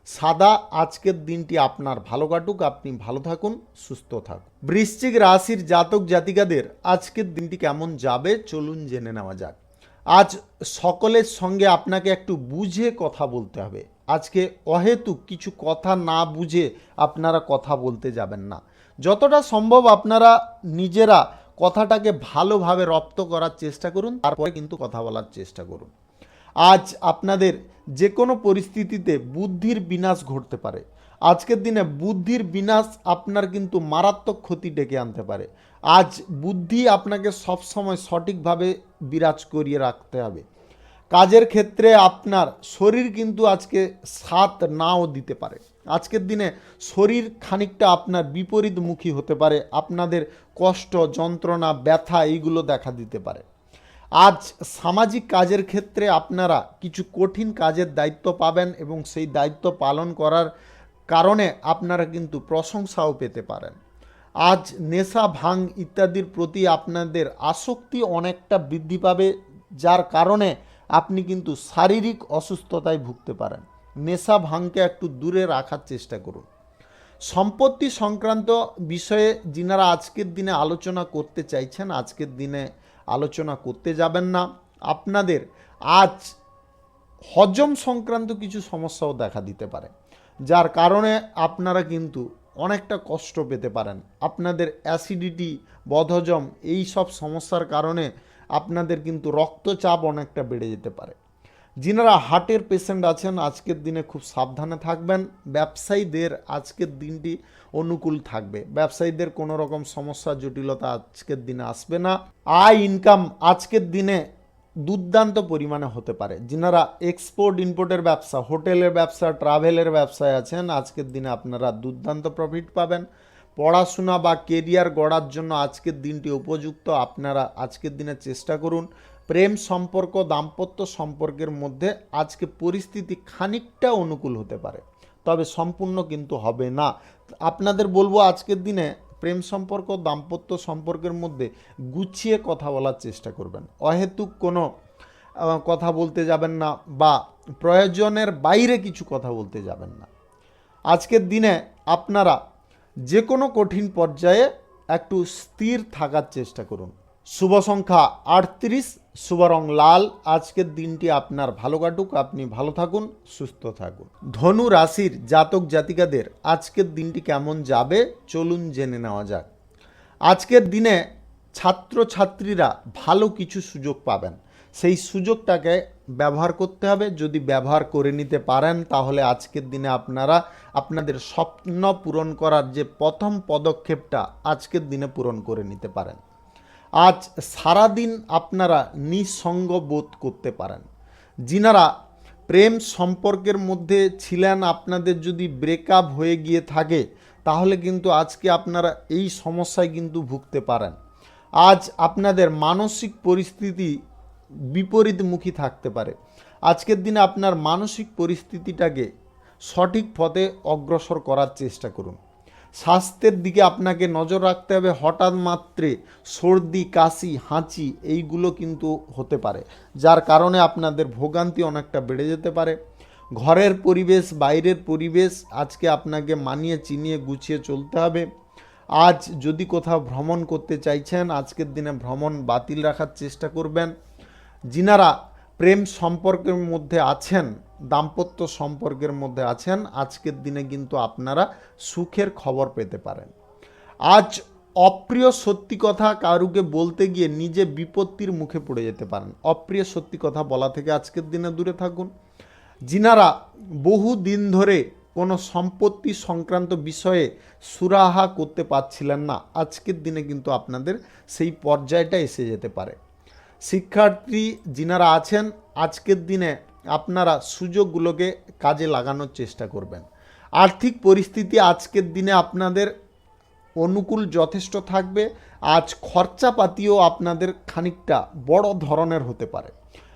সাদা। আজকের দিনটি আপনার ভালো কাটুক, আপনি ভালো থাকুন, সুস্থ থাকুন। বৃশ্চিক রাশির জাতক জাতিকাদের আজকের দিনটি কেমন যাবে চলুন জেনে নেওয়া যাক। আজ সকলের সঙ্গে আপনাকে একটু বুঝে কথা বলতে হবে। আজকে অহেতুক কিছু কথা না বুঝে আপনারা কথা বলতে যাবেন না। যতটা সম্ভব আপনারা নিজেরা কথাটাকে ভালোভাবে রপ্ত করার চেষ্টা করুন, তারপরে কিন্তু কথা বলার চেষ্টা করুন। আজ আপনাদের যে কোনো পরিস্থিতিতে বুদ্ধির বিনাশ ঘটতে পারে। আজকের দিনে বুদ্ধির বিনাশ আপনার কিন্তু মারাত্মক ক্ষতি ডেকে আনতে পারে। আজ বুদ্ধি আপনাকে সবসময় সঠিকভাবে বিরাজ করিয়ে রাখতে হবে। কাজের ক্ষেত্রে আপনার শরীর কিন্তু আজকে সাথ নাও দিতে পারে। আজকের দিনে শরীর খানিকটা আপনার বিপরীতমুখী হতে পারে। আপনাদের কষ্ট, যন্ত্রণা, ব্যথা এইগুলো দেখা দিতে পারে। আজ সামাজিক কাজের ক্ষেত্রে আপনারা কিছু কঠিন কাজের দায়িত্ব পাবেন এবং সেই দায়িত্ব পালন করার কারণে আপনারা কিন্তু প্রশংসাও পেতে পারেন। আজ নেশা, ভাং ইত্যাদির প্রতি আপনাদের আসক্তি অনেকটা বৃদ্ধি পাবে, যার কারণে আপনি কিন্তু শারীরিক অসুস্থতায় ভুগতে পারেন। নেশা, ভাঙকে একটু দূরে রাখার চেষ্টা করুন। সম্পত্তি সংক্রান্ত বিষয়ে যিনারা আজকের দিনে আলোচনা করতে চাইছেন আজকের দিনে আলোচনা করতে যাবেন না। আপনাদের আজ হজম সংক্রান্ত কিছু সমস্যাও দেখা দিতে পারে, যার কারণে আপনারা কিন্তু অনেকটা কষ্ট পেতে পারেন। আপনাদের অ্যাসিডিটি, বদহজম এই সব সমস্যার কারণে আপনাদের কিন্তু রক্তচাপ অনেকটা বেড়ে যেতে পারে। যিনারা হার্টের পেশেন্ট আছেন আজকের দিনে খুব সাবধানে থাকবেন। ব্যবসায়ীদের আজকের দিনটি অনুকূল থাকবে। ব্যবসায়ীদের কোনো রকম সমস্যা, জটিলতা আজকের দিনে আসবে না। আয় ইনকাম আজকের দিনে দুর্দান্ত পরিমাণে হতে পারে। যিনারা এক্সপোর্ট ইম্পোর্টের ব্যবসা, হোটেলের ব্যবসা, ট্রাভেলের ব্যবসায় আছেন আজকের দিনে আপনারা দুর্দান্ত প্রফিট পাবেন। পড়াশোনা বা কেরিয়ার গড়ার জন্য আজকের দিনটি উপযুক্ত। আপনারা আজকের দিনে চেষ্টা করুন। প্রেম সম্পর্ক, দাম্পত্য সম্পর্কের মধ্যে আজকে পরিস্থিতি খানিকটা অনুকূল হতে পারে, তবে সম্পূর্ণ কিন্তু হবে না। আপনাদের বলবো আজকের দিনে প্রেম সম্পর্ক, দাম্পত্য সম্পর্কের মধ্যে গুছিয়ে কথা বলার চেষ্টা করবেন। অহেতুক কোনো কথা বলতে যাবেন না বা প্রয়োজনের বাইরে কিছু কথা বলতে যাবেন না। আজকের দিনে আপনারা যে কোনো কঠিন পর্যায়ে একটু স্থির থাকার চেষ্টা করুন। শুভ সংখ্যা 38, শুভ রং লাল। আজকের দিনটি আপনার ভালো কাটুক, আপনি ভালো থাকুন, সুস্থ থাকুন। ধনু রাশির জাতক জাতিকাদের আজকের দিনটি কেমন যাবে চলুন জেনে নেওয়া যাক। আজকের দিনে ছাত্রছাত্রীরা ভালো কিছু সুযোগ পাবেন। সেই সুযোগটাকে ব্যবহার করতে হবে। যদি ব্যবহার করে নিতে পারেন তাহলে আজকের দিনে আপনারা আপনাদের স্বপ্ন পূরণ করার যে প্রথম পদক্ষেপটা আজকের দিনে পূরণ করে নিতে পারেন। আজ সারাদিন আপনারা নিঃসঙ্গ বোধ করতে পারেন। যিনারা প্রেম সম্পর্কের মধ্যে ছিলেন, আপনাদের যদি ব্রেকআপ হয়ে গিয়ে থাকে তাহলে কিন্তু আজকে আপনারা এই সমস্যায় কিন্তু ভুগতে পারেন। আজ আপনাদের মানসিক পরিস্থিতি বিপরীতমুখী থাকতে পারে। আজকের দিনে আপনার মানসিক পরিস্থিতিটাকে সঠিক পথে অগ্রসর করার চেষ্টা করুন। স্বাস্থ্যের দিকে আপনাকে নজর রাখতে হবে। হঠাৎ মাত্রে সর্দি, কাশি, হাঁচি এইগুলো কিন্তু হতে পারে, যার কারণে আপনাদের ভোগান্তি অনেকটা বেড়ে যেতে পারে। ঘরের পরিবেশ, বাইরের পরিবেশ আজকে আপনাকে মানিয়ে চিনিয়ে গুছিয়ে চলতে হবে। আজ যদি কোথাও ভ্রমণ করতে চাইছেন আজকের দিনে ভ্রমণ বাতিল রাখার চেষ্টা করবেন। যিনারা প্রেম সম্পর্কের মধ্যে আছেন, দাম্পত্য সম্পর্কের মধ্যে আছেন, আজকের দিনে কিন্তু আপনারা সুখের খবর পেতে পারেন। আজ অপ্রিয় সত্যি কথা কারুকে বলতে গিয়ে নিজে বিপত্তির মুখে পড়ে যেতে পারেন। অপ্রিয় সত্যি কথা বলা থেকে আজকের দিনে দূরে থাকুন। যিনারা বহু দিন ধরে কোনো সম্পত্তি সংক্রান্ত বিষয়ে সুরাহা করতে পারছিলেন না, আজকের দিনে কিন্তু আপনাদের সেই পর্যায়টা এসে যেতে পারে। শিক্ষার্থী যিনারা আছেন আজকের দিনে আপনারা সুযোগগুলোকে কাজে লাগানোর চেষ্টা করবেন। আর্থিক পরিস্থিতি আজকের দিনে আপনাদের অনুকূল যথেষ্ট থাকবে। আজ খরচাপাতিও আপনাদের খানিকটা বড় ধরনের হতে পারে।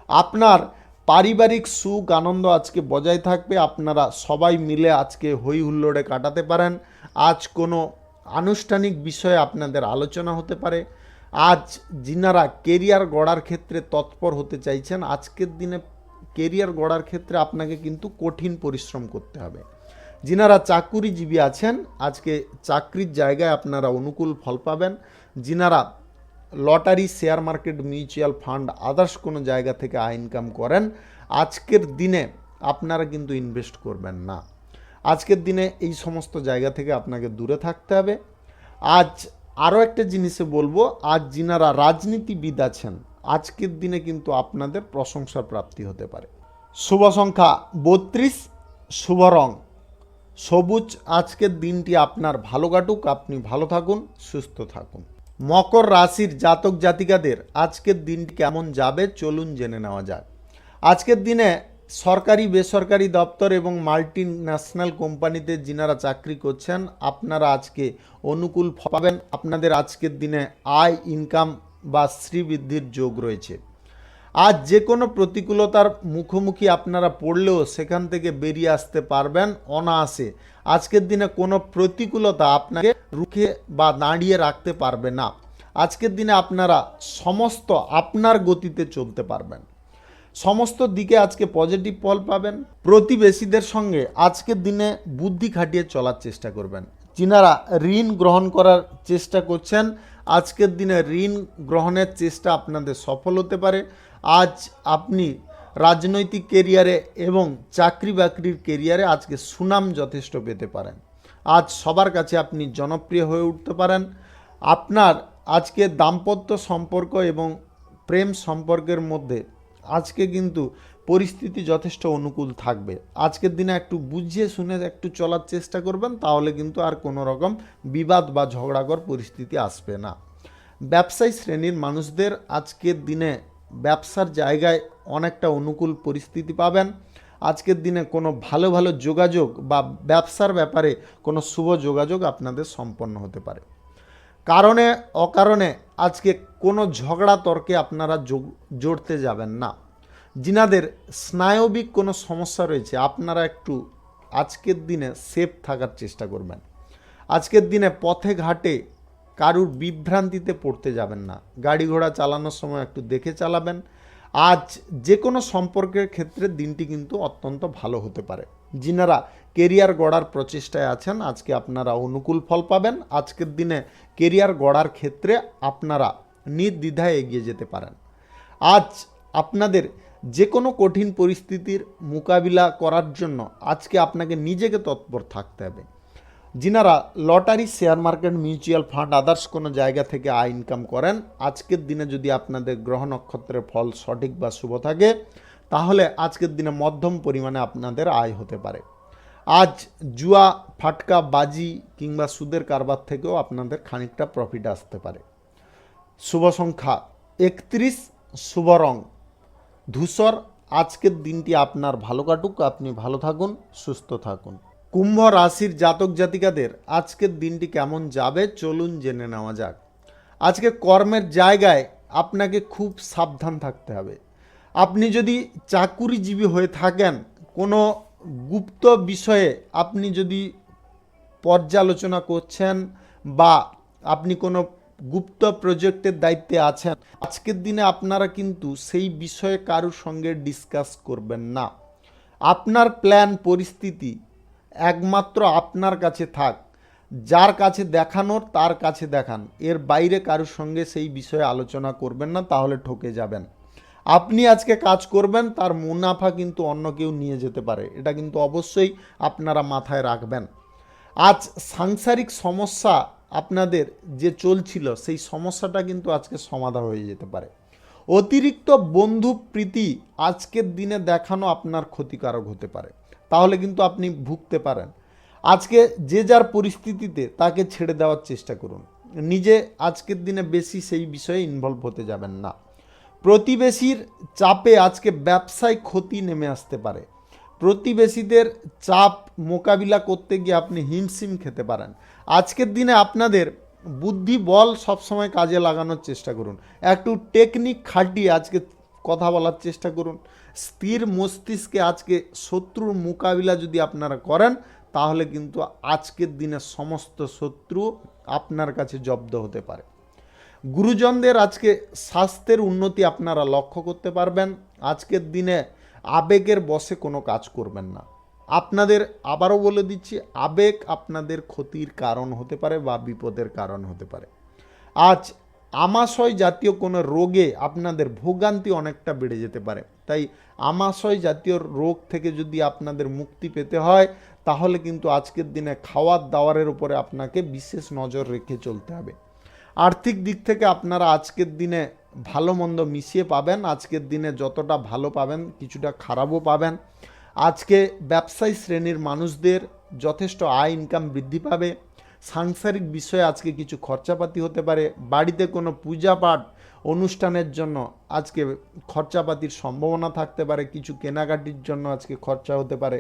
আপনার পারিবারিক সুখ আনন্দ আজকে বজায় থাকবে। আপনারা সবাই মিলে আজকে হই হুল্লোড়ে কাটাতে পারেন। আজ কোনো আনুষ্ঠানিক বিষয়ে আপনাদের আলোচনা হতে পারে। আজ যিনারা কেরিয়ার গড়ার ক্ষেত্রে তৎপর হতে চাইছেন আজকের দিনে কেরিয়ার গড়ার ক্ষেত্রে আপনাকে কিন্তু কঠিন পরিশ্রম করতে হবে। যিনারা চাকুরিজীবী আছেন আজকে চাকরির জায়গায় আপনারা অনুকূল ফল পাবেন। যিনারা lottery, share market, mutual fund, others কোনো জায়গা থেকে আয় ইনকাম করেন আজকের দিনে আপনারা কিন্তু ইনভেস্ট করবেন না। আজকের দিনে এই সমস্ত জায়গা থেকে আপনাকে দূরে থাকতে হবে। আজ আরও একটা জিনিসে বলবো, আজ যিনারা রাজনীতিবিদ আছেন আজকের দিনে কিন্তু আপনাদের প্রশংসার প্রাপ্তি হতে পারে। শুভ সংখ্যা 32, শুভ রং সবুজ। আজকের দিনটি আপনার ভালো কাটুক, আপনি ভালো থাকুন, সুস্থ থাকুন। মকর রাশির জাতক জাতিকাদের আজকের দিনটি কেমন যাবে চলুন জেনে নেওয়া যাক। আজকের দিনে সরকারি বেসরকারি দপ্তর এবং মাল্টি ন্যাশনাল কোম্পানিতে যিনারা চাকরি করছেন আপনারা আজকে অনুকূল ফল পাবেন। আপনাদের আজকের দিনে আয় ইনকাম বা শ্রীবৃদ্ধির যোগ রয়েছে। আজ যে কোনো প্রতিকূলতার মুখোমুখি আপনারা পড়লেও সেখান থেকে বেরিয়ে আসতে পারবেন অনায়াসে। আজকের দিনে কোনো প্রতিকূলতা আপনাকে রুখে বা দাঁড়িয়ে রাখতে পারবে না। আজকের দিনে আপনারা সমস্ত আপনার গতিতে চলতে পারবেন। সমস্ত দিকে আজকে পজিটিভ ফল পাবেন। প্রতিবেশীদের সঙ্গে আজকের দিনে বুদ্ধি খাটিয়ে চলার চেষ্টা করবেন। যিনারা ঋণ গ্রহণ করার চেষ্টা করছেন আজকের দিনে ঋণ গ্রহণের চেষ্টা আপনাদের সফল হতে পারে। আজ আপনি রাজনৈতিক কেরিয়ারে এবং চাকরি বাকরির কেরিয়ারে আজকে সুনাম যথেষ্ট পেতে পারেন। আজ সবার কাছে আপনি জনপ্রিয় হয়ে উঠতে পারেন। আপনার আজকে দাম্পত্য সম্পর্ক এবং প্রেম সম্পর্কের মধ্যে আজকে কিন্তু পরিস্থিতি যথেষ্ট অনুকূল থাকবে। আজকের দিনে একটু বুঝিয়ে শুনে একটু চলার চেষ্টা করবেন, তাহলে কিন্তু আর কোনো রকম বিবাদ বা ঝগড়াকর পরিস্থিতি আসবে না। ব্যবসায়ী শ্রেণীর মানুষদের আজকের দিনে ব্যবসার জায়গায় অনেকটা অনুকূল পরিস্থিতি পাবেন। আজকের দিনে কোনো ভালো ভালো যোগাযোগ বা ব্যবসার ব্যাপারে কোনো শুভ যোগাযোগ আপনাদের সম্পন্ন হতে পারে। কারণে অকারণে আজকে কোনো ঝগড়া তর্কে আপনারা জড়তে যাবেন না। যিনাদের স্নায়বিক কোনো সমস্যা রয়েছে আপনারা একটু আজকের দিনে সেফ থাকার চেষ্টা করবেন। আজকের দিনে পথে ঘাটে কারুর বিভ্রান্তিতে পড়তে যাবেন না। গাড়ি ঘোড়া চালানোর সময় একটু দেখে চালাবেন। আজ যে কোনো সম্পর্কের ক্ষেত্রে দিনটি কিন্তু অত্যন্ত ভালো হতে পারে। যিনারা কেরিয়ার গড়ার প্রচেষ্টায় আছেন আজকে আপনারা অনুকূল ফল পাবেন। আজকের দিনে কেরিয়ার গড়ার ক্ষেত্রে আপনারা নির্দ্বিধায় এগিয়ে যেতে পারেন। আজ আপনাদের যে কোনো কঠিন পরিস্থিতির মোকাবিলা করার জন্য আজকে আপনাকে নিজেকে তৎপর থাকতে হবে। যিনারা lottery, share market, mutual fund, others কোনো জায়গা থেকে আয় ইনকাম করেন, আজকের দিনে যদি আপনাদের গ্রহ নক্ষত্রের ফল সঠিক বা শুভ থাকে, তাহলে আজকের দিনে মধ্যম পরিমাণে আপনাদের আয় হতে পারে। আজ জুয়া, ফাটকা, বাজি কিংবা সুদের কারবার থেকেও আপনাদের খানিকটা প্রফিট আসতে পারে। শুভ সংখ্যা 31, শুভ রং ধূসর। আজকের দিনটি আপনার ভালো কাটুক, আপনি ভালো থাকুন, সুস্থ থাকুন। কুম্ভ রাশির জাতক জাতিকাদের আজকের দিনটি কেমন যাবে চলুন জেনে নেওয়া যাক। আজকে কর্মের জায়গায় আপনাকে খুব সাবধান থাকতে হবে। আপনি যদি চাকুরিজীবী হয়ে থাকেন, কোনো গুপ্ত বিষয়ে আপনি যদি পর্যালোচনা করছেন বা আপনি কোনো গুপ্ত প্রজেক্টের দায়িত্বে আছেন, আজকের দিনে আপনারা কিন্তু সেই বিষয়ে কারোর সঙ্গে ডিসকাস করবেন না। আপনার প্ল্যান, পরিস্থিতি একমাত্র আপনার কাছে থাক। যার কাছে দেখানোর তার কাছে দেখান, এর বাইরে কারোর সঙ্গে সেই বিষয়ে আলোচনা করবেন না, তাহলে ঠকে যাবেন। আপনি আজকে কাজ করবেন, তার মুনাফা কিন্তু অন্য কেউ নিয়ে যেতে পারে, এটা কিন্তু অবশ্যই আপনারা মাথায় রাখবেন। আজ সাংসারিক সমস্যা আপনাদের যে চলছিল, সেই সমস্যাটা কিন্তু আজকে সমাধান হয়ে যেতে পারে। অতিরিক্ত বন্ধু প্রীতি আজকের দিনে দেখানো আপনার ক্ষতিকারক হতে পারে, তাহলে কিন্তু আপনি ভুগতে পারেন। আজকে যে যার পরিস্থিতিতে তাকে ছেড়ে দেওয়ার চেষ্টা করুন, নিজে আজকের দিনে বেশি সেই বিষয়ে ইনভলভ হতে যাবেন না। প্রতিবেশীর চাপে আজকে ব্যবসায় ক্ষতি নেমে আসতে পারে। প্রতিবেশীদের চাপ মোকাবিলা করতে গিয়ে আপনি হিমশিম খেতে পারেন। আজকের দিনে আপনাদের বুদ্ধি বল সবসময় কাজে লাগানোর চেষ্টা করুন, একটু টেকনিক খাটিয়ে আজকে কথা বলার চেষ্টা করুন। স্থির মস্তিষ্কে আজকে শত্রুর মোকাবিলা যদি আপনারা করেন, তাহলে কিন্তু আজকের দিনে সমস্ত শত্রু আপনার কাছে জব্দ হতে পারে। গুরুজনদের আজকে স্বাস্থ্যের উন্নতি আপনারা লক্ষ্য করতে পারবেন। আজকের দিনে আবেগের বশে কোনো কাজ করবেন না। আপনাদের আবারও বলে দিচ্ছি, আবেগ আপনাদের ক্ষতির কারণ হতে পারে বা বিপদের কারণ হতে পারে। আজ আমাশয় জাতীয় কোনো রোগে আপনাদের ভোগান্তি অনেকটা বেড়ে যেতে পারে, তাই আমাশয় জাতীয় রোগ থেকে যদি আপনাদের মুক্তি পেতে হয়, তাহলে কিন্তু আজকের দিনে খাওয়ার দাওয়ারের উপরে আপনাকে বিশেষ নজর রেখে চলতে হবে। আর্থিক দিক থেকে আপনারা আজকের দিনে ভালো মন্দ মিশিয়ে পাবেন। আজকের দিনে যতটা ভালো পাবেন, কিছুটা খারাপও পাবেন। আজকে ব্যবসায়ী শ্রেণীর মানুষদের যথেষ্ট আয় ইনকাম বৃদ্ধি পাবে। সাংসারিক বিষয়ে আজকে কিছু খরচাপাতি হতে পারে। বাড়িতে কোনো পূজা পাঠ অনুষ্ঠানের জন্য আজকে খরচাপাতির সম্ভাবনা থাকতে পারে। কিছু কেনাকাটির জন্য আজকে খরচা হতে পারে।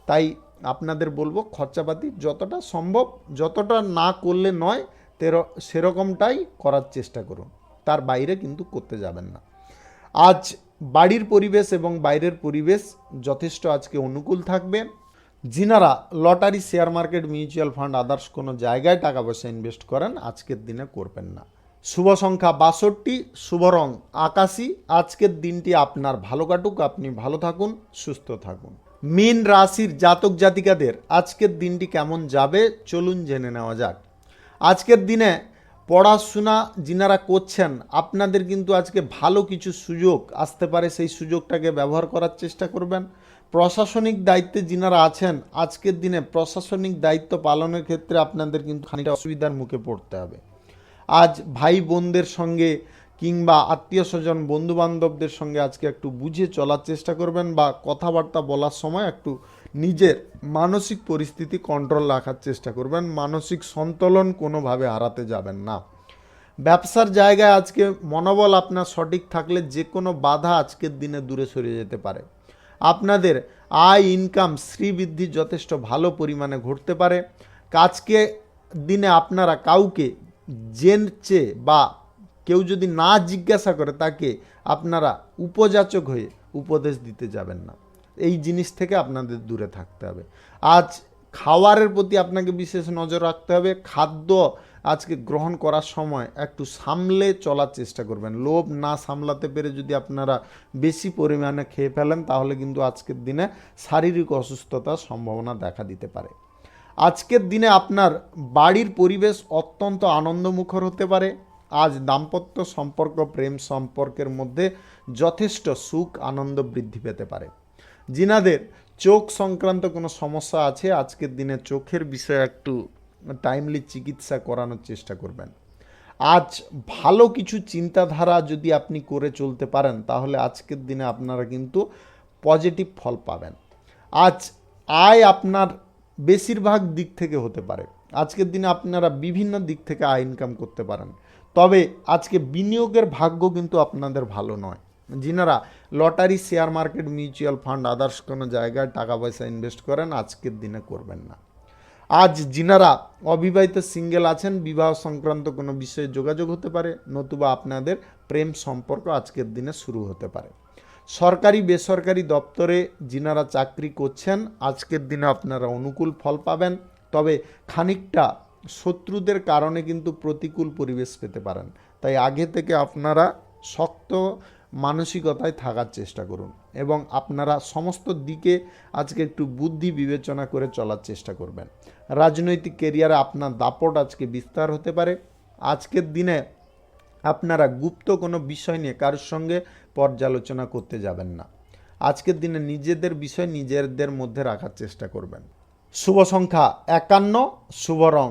তাই আপনাদের বলবো, খরচাপাতি যতটা সম্ভব, যতটা না করলে নয়, সেরকমটাই করার চেষ্টা করুন, তার বাইরে কিন্তু করতে যাবেন না। আজ বাড়ির পরিবেশ এবং বাইরের পরিবেশ যথেষ্ট আজকে অনুকূল থাকবে। যিনারা lottery, share market, mutual fund, others কোনো জায়গায় টাকা পয়সা ইনভেস্ট করেন, আজকের দিনে করবেন না। শুভ সংখ্যা 62, শুভ রং আকাশী। আজকের দিনটি আপনার ভালো কাটুক, আপনি ভালো থাকুন, সুস্থ থাকুন। মীন রাশির জাতক জাতিকাদের আজকের দিনটি কেমন যাবে চলুন জেনে নেওয়া যাক। আজকের দিনে পড়াশোনা যিনারা করছেন, আপনাদের কিন্তু আজকে ভালো কিছু সুযোগ আসতে পারে, সেই সুযোগটাকে ব্যবহার করার চেষ্টা করবেন। প্রশাসনিক দায়িত্বে যিনারা আছেন, আজকের দিনে প্রশাসনিক দায়িত্ব পালনের ক্ষেত্রে আপনাদের কিন্তু খানিকটা অসুবিধার মুখে পড়তে হবে। আজ ভাই বোনদের সঙ্গে কিংবা আত্মীয় স্বজন, বন্ধুবান্ধবদের সঙ্গে আজকে একটু বুঝে চলার চেষ্টা করবেন, বা কথাবার্তা বলার সময় একটু নিজের মানসিক পরিস্থিতি কন্ট্রোল রাখার চেষ্টা করবেন। মানসিক সন্তুলন কোনোভাবে হারাতে যাবেন না। ব্যবসার জায়গায় আজকে মনোবল আপনার সঠিক থাকলে যে কোনো বাধা আজকের দিনে দূরে সরে যেতে পারে। আপনাদের আয় ইনকাম শ্রীবৃদ্ধি যথেষ্ট ভালো পরিমাণে ঘটতে পারে। আজকে দিনে আপনারা কাউকে জেনচে বা কেউ যদি না জিজ্ঞাসা করে, তাকে আপনারা উপযাচক হয়ে উপদেশ দিতে যাবেন না। এই জিনিস থেকে আপনাদের দূরে থাকতে হবে। আজ খাওয়ারের প্রতি আপনাকে বিশেষ নজর রাখতে হবে। খাদ্য আজকে গ্রহণ করার সময় একটু সামলে চলার চেষ্টা করবেন। লোভ না সামলাতে পেরে যদি আপনারা বেশি পরিমাণে খেয়ে ফেলেন, তাহলে কিন্তু আজকের দিনে শারীরিক অসুস্থতার সম্ভাবনা দেখা দিতে পারে। আজকের দিনে আপনার বাড়ির পরিবেশ অত্যন্ত আনন্দমুখর হতে পারে। আজ দাম্পত্য সম্পর্ক, প্রেম সম্পর্কের মধ্যে যথেষ্ট সুখ আনন্দ বৃদ্ধি পেতে পারে। যিনাদের চোখ সংক্রান্ত কোনো সমস্যা আছে, আজকের দিনে চোখের বিষয়ে একটু টাইমলি চিকিৎসা করানোর চেষ্টা করবেন। আজ ভালো কিছু চিন্তাধারা যদি আপনি করে চলতে পারেন, তাহলে আজকের দিনে আপনারা কিন্তু পজিটিভ ফল পাবেন। আজ আয় আপনার বেশিরভাগ দিক থেকে হতে পারে। আজকের দিনে আপনারা বিভিন্ন দিক থেকে আয় ইনকাম করতে পারেন, তবে আজকে বিনিয়োগের ভাগ্য কিন্তু আপনাদের ভালো নয়। যিনারা lottery, share market, mutual fund, others কোনো জায়গায় টাকা পয়সা ইনভেস্ট করেন, আজকের দিনে করবেন না। আজ যিনারা অবিবাহিত সিঙ্গেল আছেন, বিবাহ সংক্রান্ত কোনো বিষয়ে যোগাযোগ হতে পারে, নতুবা আপনাদের প্রেম সম্পর্ক আজকের দিনে শুরু হতে পারে। সরকারি বেসরকারি দপ্তরে যিনারা চাকরি করছেন, আজকের দিনে আপনারা অনুকূল ফল পাবেন, তবে খানিকটা শত্রুদের কারণে কিন্তু প্রতিকূল পরিবেশ পেতে পারেন। তাই আগে থেকে আপনারা শক্ত মানসিকতায় থাকার চেষ্টা করুন এবং আপনারা সমস্ত দিকে আজকে একটু বুদ্ধি বিবেচনা করে চলার চেষ্টা করবেন। রাজনৈতিক কেরিয়ারে আপনার দাপট আজকে বিস্তার হতে পারে। আজকের দিনে আপনারা গুপ্ত কোনো বিষয় নিয়ে কারোর সঙ্গে পর্যালোচনা করতে যাবেন না। আজকের দিনে নিজেদের বিষয় নিজেদের মধ্যে রাখার চেষ্টা করবেন। শুভ সংখ্যা 51, শুভ রং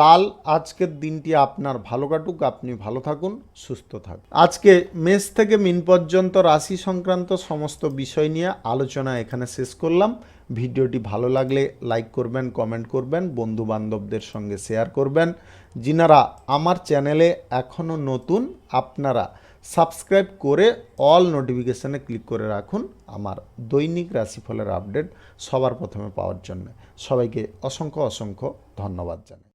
লাল। আজকের দিনটি আপনার ভালো কাটুক, আপনি ভালো থাকুন, সুস্থ থাকুন। আজকে মেষ থেকে মীন পর্যন্ত রাশি সংক্রান্ত সমস্ত বিষয় নিয়ে আলোচনা এখানে শেষ করলাম। ভিডিওটি ভালো লাগলে লাইক করবেন, কমেন্ট করবেন, বন্ধু বান্ধবদের সঙ্গে শেয়ার করবেন। যিনারা আমার চ্যানেলে এখনও নতুন, আপনারা সাবস্ক্রাইব করে অল নোটিফিকেশানে ক্লিক করে রাখুন আমার দৈনিক রাশিফলের আপডেট সবার প্রথমে পাওয়ার জন্য। সবাইকে অসংখ্য অসংখ্য ধন্যবাদ জানাই।